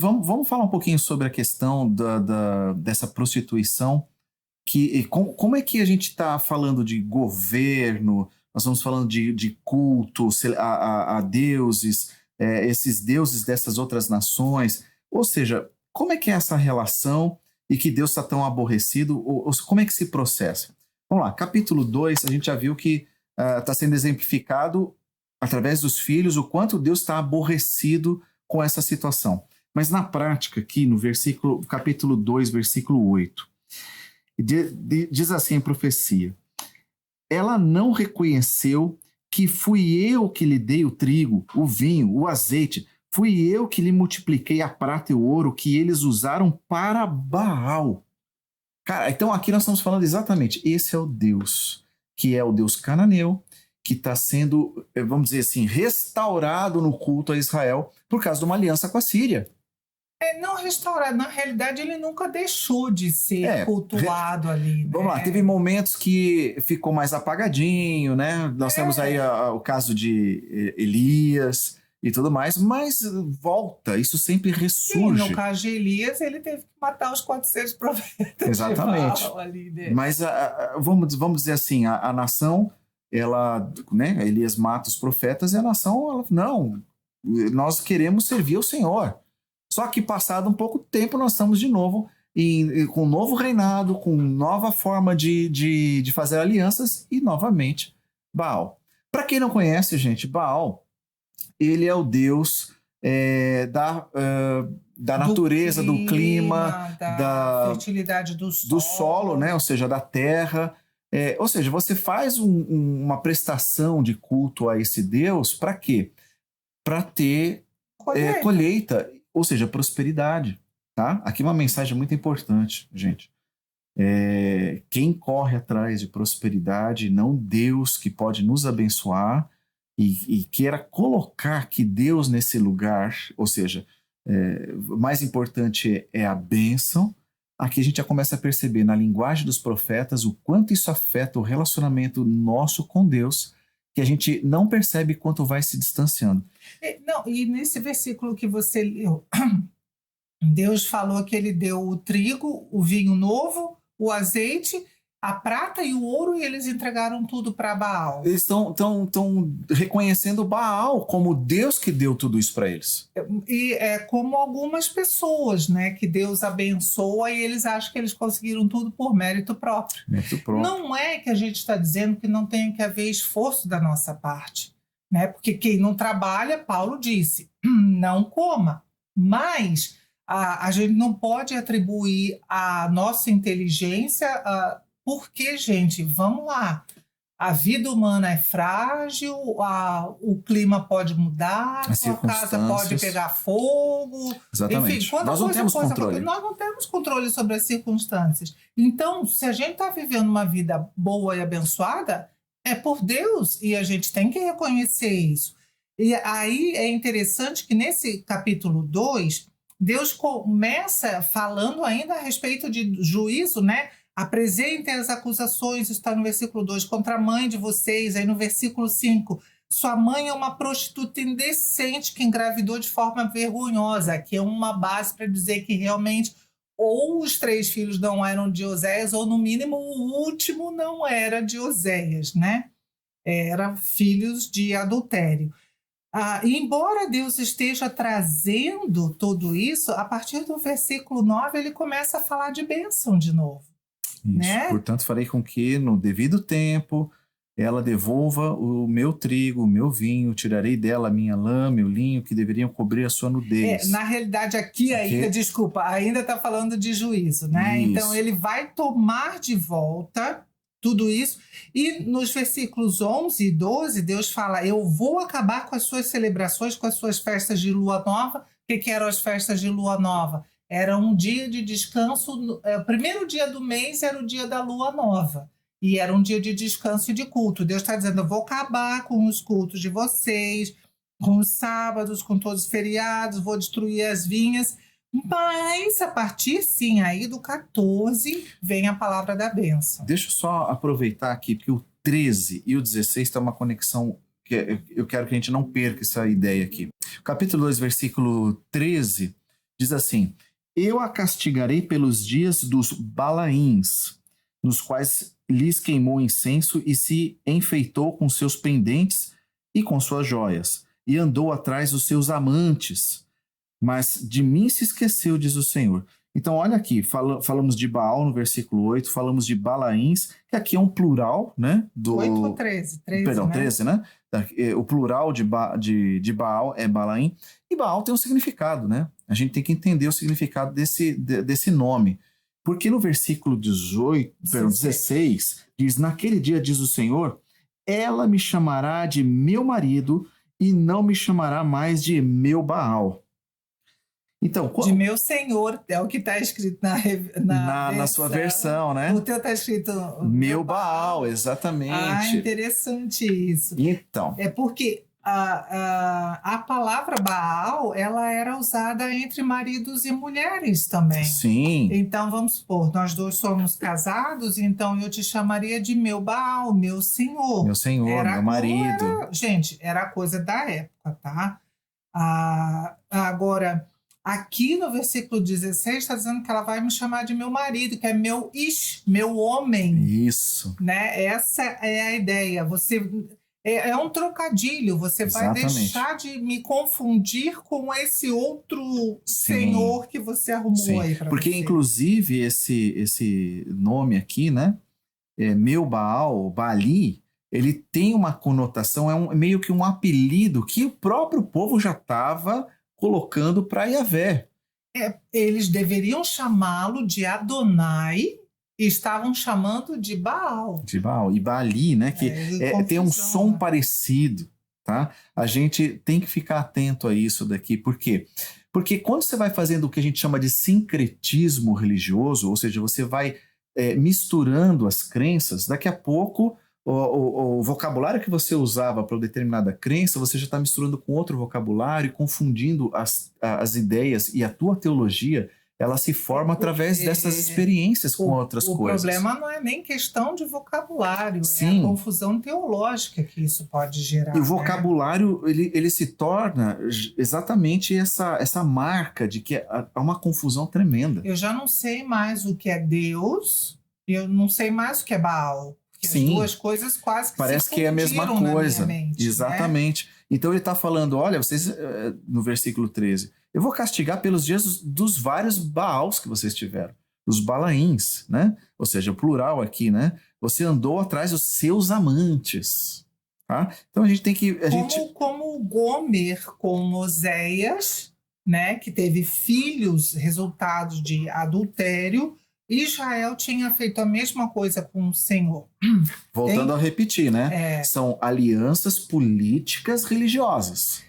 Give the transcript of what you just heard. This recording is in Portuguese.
Vamos falar um pouquinho sobre a questão dessa prostituição, como é que a gente está falando de governo, nós estamos falando de culto a deuses, esses deuses dessas outras nações, ou seja, como é que é essa relação e que Deus está tão aborrecido, ou como é que se processa? Vamos lá, capítulo 2, a gente já viu que está sendo exemplificado através dos filhos o quanto Deus está aborrecido com essa situação. Mas na prática, aqui no capítulo 2, versículo 8, diz assim a profecia: ela não reconheceu que fui eu que lhe dei o trigo, o vinho, o azeite, fui eu que lhe multipliquei a prata e o ouro que eles usaram para Baal. Cara, então aqui nós estamos falando exatamente, esse é o Deus, que é o Deus cananeu, que está sendo, vamos dizer assim, restaurado no culto a Israel por causa de uma aliança com a Síria. Não restaurado, na realidade ele nunca deixou de ser cultuado ali. Vamos lá, teve momentos que ficou mais apagadinho, né? Nós temos aí o caso de Elias e tudo mais, mas volta, isso sempre ressurge. Sim, no caso de Elias, ele teve que matar os 400 profetas. Exatamente. De Baal ali, né? Mas vamos dizer assim, a nação, ela, né? Elias mata os profetas e a nação, ela, não, nós queremos servir ao Senhor. Só que passado um pouco tempo nós estamos de novo com um novo reinado, com nova forma de fazer alianças e novamente Baal. Para quem não conhece, gente, Baal, ele é o deus da natureza, do clima, da fertilidade do solo, né? Ou seja, da terra. Ou seja, você faz uma prestação de culto a esse deus para quê? Para ter colheita. Ou seja, prosperidade, tá? Aqui uma mensagem muito importante, gente. Quem corre atrás de prosperidade, não Deus que pode nos abençoar e queira colocar que Deus nesse lugar, ou seja, o mais importante é a bênção. Aqui a gente já começa a perceber na linguagem dos profetas o quanto isso afeta o relacionamento nosso com Deus, que a gente não percebe quanto vai se distanciando. E nesse versículo que você leu, Deus falou que ele deu o trigo, o vinho novo, o azeite, a prata e o ouro, e eles entregaram tudo para Baal. Eles estão reconhecendo Baal como Deus que deu tudo isso para eles. E é como algumas pessoas, né, que Deus abençoa e eles acham que eles conseguiram tudo por mérito próprio. Não é que a gente está dizendo que não tem que haver esforço da nossa parte, né? Porque quem não trabalha, Paulo disse, não coma. Mas a gente não pode atribuir a nossa inteligência porque, gente, vamos lá, a vida humana é frágil, o clima pode mudar, a sua casa pode pegar fogo. Exatamente. Enfim, nós não temos controle. Nós não temos controle sobre as circunstâncias. Então, se a gente está vivendo uma vida boa e abençoada, é por Deus, e a gente tem que reconhecer isso. E aí é interessante que nesse capítulo 2, Deus começa falando ainda a respeito de juízo, né? Apresentem as acusações, está no versículo 2, contra a mãe de vocês. Aí no versículo 5, sua mãe é uma prostituta indecente que engravidou de forma vergonhosa, que é uma base para dizer que realmente ou os 3 filhos não eram de Oséias, ou no mínimo o último não era de Oséias, né? Eram filhos de adultério. Embora Deus esteja trazendo tudo isso, a partir do versículo 9 ele começa a falar de bênção de novo. Isso. Né? Portanto, farei com que no devido tempo ela devolva o meu trigo, o meu vinho, tirarei dela a minha lã, meu linho, que deveriam cobrir a sua nudez. Na realidade, aqui ainda, desculpa, ainda está falando de juízo, né? Isso. Então ele vai tomar de volta tudo isso. E nos versículos 11 e 12, Deus fala, eu vou acabar com as suas celebrações, com as suas festas de lua nova. O que eram as festas de lua nova? Era um dia de descanso, o primeiro dia do mês era o dia da lua nova, e era um dia de descanso e de culto. Deus está dizendo, eu vou acabar com os cultos de vocês, com os sábados, com todos os feriados, vou destruir as vinhas, mas a partir, sim, aí do 14, vem a palavra da bênção. Deixa eu só aproveitar aqui, porque o 13 e o 16 tem uma conexão, que eu quero que a gente não perca essa ideia aqui. Capítulo 2, versículo 13, Diz assim: eu a castigarei pelos dias dos Balaíns, nos quais lhes queimou incenso e se enfeitou com seus pendentes e com suas joias, e andou atrás dos seus amantes, mas de mim se esqueceu, diz o Senhor. Então, olha aqui, falamos de Baal no versículo 8, falamos de Balaíns, que aqui é um plural, né? 8 ou 13? 13, Perdão, né? 13, né? O plural de Baal é Balaim, e Baal tem um significado, né? A gente tem que entender o significado desse nome. Porque no versículo 16, diz: naquele dia, diz o Senhor, ela me chamará de meu marido e não me chamará mais de meu Baal. Então, de meu senhor, é o que está escrito na sua versão, né? O teu está escrito meu Baal, exatamente. Ah, interessante isso. Então. É porque a palavra Baal, ela era usada entre maridos e mulheres também. Sim. Então, vamos supor, nós dois somos casados, então eu te chamaria de meu Baal, meu senhor. Meu senhor, meu marido. Gente, era coisa da época, tá? Agora, aqui no versículo 16 está dizendo que ela vai me chamar de meu marido, que é meu meu homem. Isso. Né? Essa é a ideia. É um trocadilho. Você Exatamente. vai deixar de me confundir com esse outro senhor que você arrumou aí para você. Porque, inclusive, esse nome aqui, né? Meu Baal, Baali, ele tem uma conotação, meio que um apelido que o próprio povo já estava colocando para Yahvé. Eles deveriam chamá-lo de Adonai e estavam chamando de Baal. De Baal. E Baali, né? Que tem um som parecido, tá? A gente tem que ficar atento a isso daqui. Por quê? Porque quando você vai fazendo o que a gente chama de sincretismo religioso, ou seja, você vai misturando as crenças, daqui a pouco o vocabulário que você usava para determinada crença, você já está misturando com outro vocabulário, confundindo as ideias, e a tua teologia, ela se forma através dessas experiências com outras coisas. O problema não é nem questão de vocabulário, Sim. É a confusão teológica que isso pode gerar. E o vocabulário, ele se torna exatamente essa marca de que há uma confusão tremenda. Eu já não sei mais o que é Deus, eu não sei mais o que é Baal. Sim. As duas coisas quase que parece se que é a mesma coisa. Mente, exatamente. Né? Então ele está falando, olha, vocês, no versículo 13, eu vou castigar pelos dias dos vários Baals que vocês tiveram, os Balaíns, né? Ou seja, o plural aqui, né? Você andou atrás dos seus amantes, tá? Então a gente tem que... Como Gomer com Oséias, né? Que teve filhos resultados de adultério. Israel tinha feito a mesma coisa com o Senhor. Voltando a repetir, né? São alianças políticas religiosas.